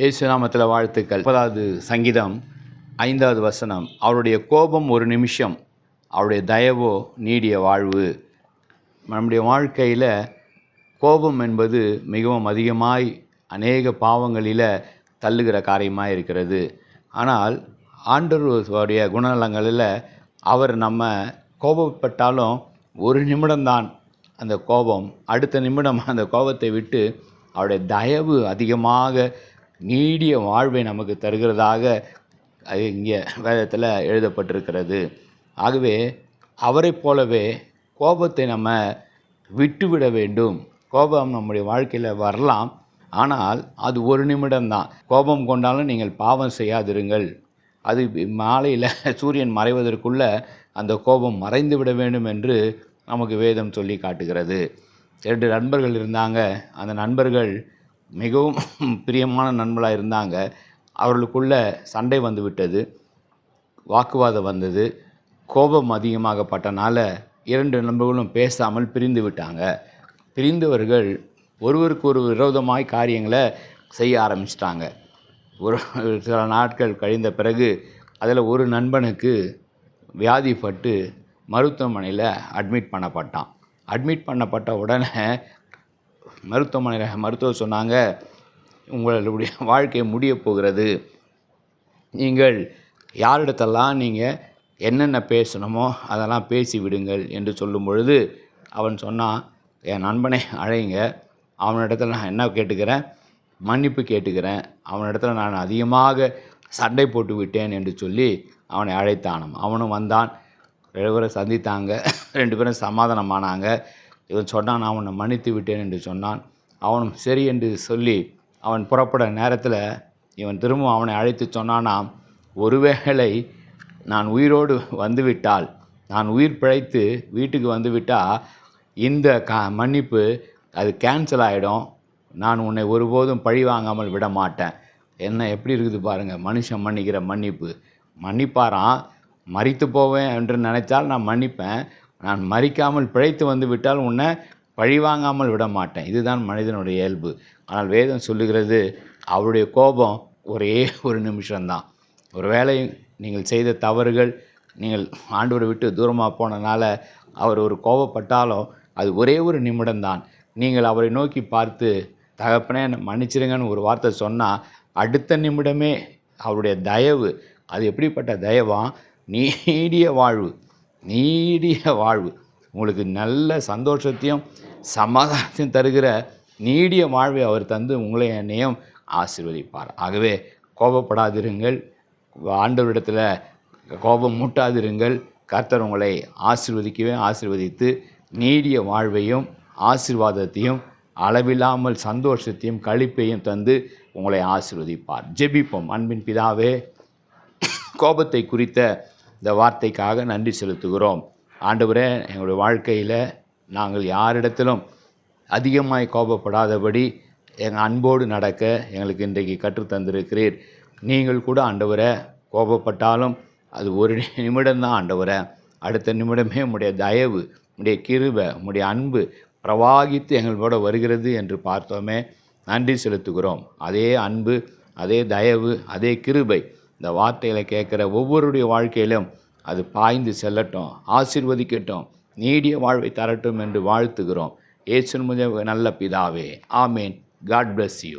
இயேசு நாமத்தில் வாழ்த்துக்கள். 30வது சங்கீதம் 5வது வசனம், அவருடைய கோபம் ஒரு நிமிஷம், அவருடைய தயவோ நீடிய வாழ்வு. நம்முடைய வாழ்க்கையில் கோபம் என்பது மிகவும் அதிகமாய் அநேக பாவங்களில் தள்ளுகிற காரியமாக இருக்கிறது. ஆனால் ஆண்டவருடைய குணநலங்களில் அவர் நம்ம கோபப்பட்டாலும் ஒரு நிமிடம்தான் அந்த கோபம், அடுத்த நிமிடம் அந்த கோபத்தை விட்டு அவருடைய தயவு அதிகமாக நீடிய வாழ்வை நமக்கு தருகிறதாக அது இங்கே வேதத்தில் எழுதப்பட்டிருக்கிறது. ஆகவே அவரை போலவே கோபத்தை நம்ம விட்டுவிட வேண்டும். கோபம் நம்முடைய வாழ்க்கையில் வரலாம், ஆனால் அது ஒரு நிமிடம்தான். கோபம் கொண்டாலும் நீங்கள் பாவம் செய்யாதிருங்கள். அது மாலையில் சூரியன் மறைவதற்குள்ளே அந்த கோபம் மறைந்து விட வேண்டும் என்று நமக்கு வேதம் சொல்லி காட்டுகிறது. 2 நண்பர்கள் இருந்தாங்க. அந்த நண்பர்கள் மிகவும் பிரியமான நண்பர்களாக இருந்தாங்க. அவர்களுக்குள்ள சண்டை வந்து விட்டது, வாக்குவாதம் வந்தது. கோபம் அதிகமாகப்பட்டனால 2 நண்பர்களும் பேசாமல் பிரிந்து விட்டாங்க. பிரிந்தவர்கள் ஒருவருக்கு ஒரு விரோதமாய் காரியங்களை செய்ய ஆரம்பிச்சிட்டாங்க. ஒரு சில நாட்கள் கழிந்த பிறகு அதில் ஒரு நண்பனுக்கு வியாதிப்பட்டு மருத்துவமனையில் அட்மிட் பண்ணப்பட்டான். அட்மிட் பண்ணப்பட்ட உடனே மருத்துவர் சொன்னாங்க, உங்களுடைய வாழ்க்கை முடிய போகிறது, நீங்கள் யாரிடத்தெல்லாம் நீங்கள் என்னென்ன பேசணுமோ அதெல்லாம் பேசி விடுங்கள் என்று சொல்லும் பொழுது அவன் சொன்னான், என் நண்பனை அழைங்க, அவனிடத்தில் நான் என்ன கேட்டுக்கிறேன், மன்னிப்பு கேட்டுக்கிறேன், அவனிடத்தில் நான் அதிகமாக சண்டை போட்டு விட்டேன் என்று சொல்லி அவனை அழைத்தானாம். அவனும் வந்தான், 2 பேரும் சந்தித்தாங்க, 2 பேரும் சமாதானமானாங்க. இவன் சொன்னான், நான் அவனை மன்னித்து விட்டேன் என்று சொன்னான். அவனும் சரி என்று சொல்லி அவன் புறப்பட நேரத்தில் இவன் திரும்பவும் அவனை அழைத்து சொன்னானாம், ஒருவேளை நான் உயிரோடு வந்துவிட்டால், நான் உயிர் பிழைத்து வீட்டுக்கு வந்துவிட்டால் இந்த மன்னிப்பு அது கேன்சல் ஆகிடும், நான் உன்னை ஒருபோதும் பழி வாங்காமல் விட மாட்டேன். என்ன எப்படி இருக்குது பாருங்கள், மனுஷன் மன்னிக்கிற மன்னிப்பு. மன்னிப்பாராம், மரித்து போவேன் என்று நினைத்தால் நான் மன்னிப்பேன், நான் மரிக்காமல் பிழைத்து வந்து விட்டால் உன்னை பழிவாங்காமல் விட மாட்டேன். இதுதான் மனிதனுடைய இயல்பு. ஆனால் வேதம் சொல்லுகிறது, அவருடைய கோபம் ஒரே ஒரு நிமிஷம்தான். ஒரு வேளை நீங்கள் செய்த தவறுகள், நீங்கள் ஆண்டவரை விட்டு தூரமாக போனனால அவர் ஒரு கோபப்பட்டாலும் அது ஒரே ஒரு நிமிடம்தான். நீங்கள் அவரை நோக்கி பார்த்து, தகப்பனே மன்னிச்சிருங்கன்னு ஒரு வார்த்தை சொன்னால் அடுத்த நிமிடமே அவருடைய தயவு, அது எப்படிப்பட்ட தயவாம், நீடிய வாழ்வு, நீடிய வாழ்வு, உங்களுக்கு நல்ல சந்தோஷத்தையும் சமாதானத்தையும் தருகிற நீடிய வாழ்வை அவர் தந்து உங்களை என்னையும் ஆசீர்வதிப்பார். ஆகவே கோபப்படாதிருங்கள், ஆண்டவரிடத்தில் கோபம் மூட்டாதிருங்கள். கர்த்தர் உங்களை ஆசீர்வதித்து நீடிய வாழ்வையும் ஆசீர்வாதத்தையும் அளவில்லாமல் சந்தோஷத்தையும் களிப்பையும் தந்து உங்களை ஆசீர்வதிப்பார். ஜெபிப்போம். அன்பின் பிதாவே, கோபத்தை குறித்த இந்த வார்த்தைக்காக நன்றி செலுத்துகிறோம். ஆண்டவரே, எங்களுடைய வாழ்க்கையில் நாங்கள் யாரிடத்திலும் அதிகமாய் கோபப்படாதபடி எங்கள் அன்போடு நடக்க எங்களுக்கு இன்றைக்கு கற்றுத்தந்திருக்கிறீர். நீங்கள் கூட ஆண்டவரை கோபப்பட்டாலும் அது ஒரு நிமிடம்தான் ஆண்டவரை, அடுத்த நிமிடமே உம்முடைய தயவு, உம்முடைய கிருபை, உம்முடைய அன்பு பிரவாகித்து எங்களோட வருகிறது என்று பார்த்தோமே, நன்றி செலுத்துகிறோம். அதே அன்பு, அதே தயவு, அதே கிருபை இந்த வார்த்தைகளை கேட்குற ஒவ்வொருடைய வாழ்க்கையிலும் அது பாய்ந்து செல்லட்டும், ஆசீர்வதிக்கட்டும், நீடிய வாழ்வை தரட்டும் என்று வாழ்த்துகிறோம். இயேசுவின் நல்ல பிதாவே, ஆமேன். God bless you.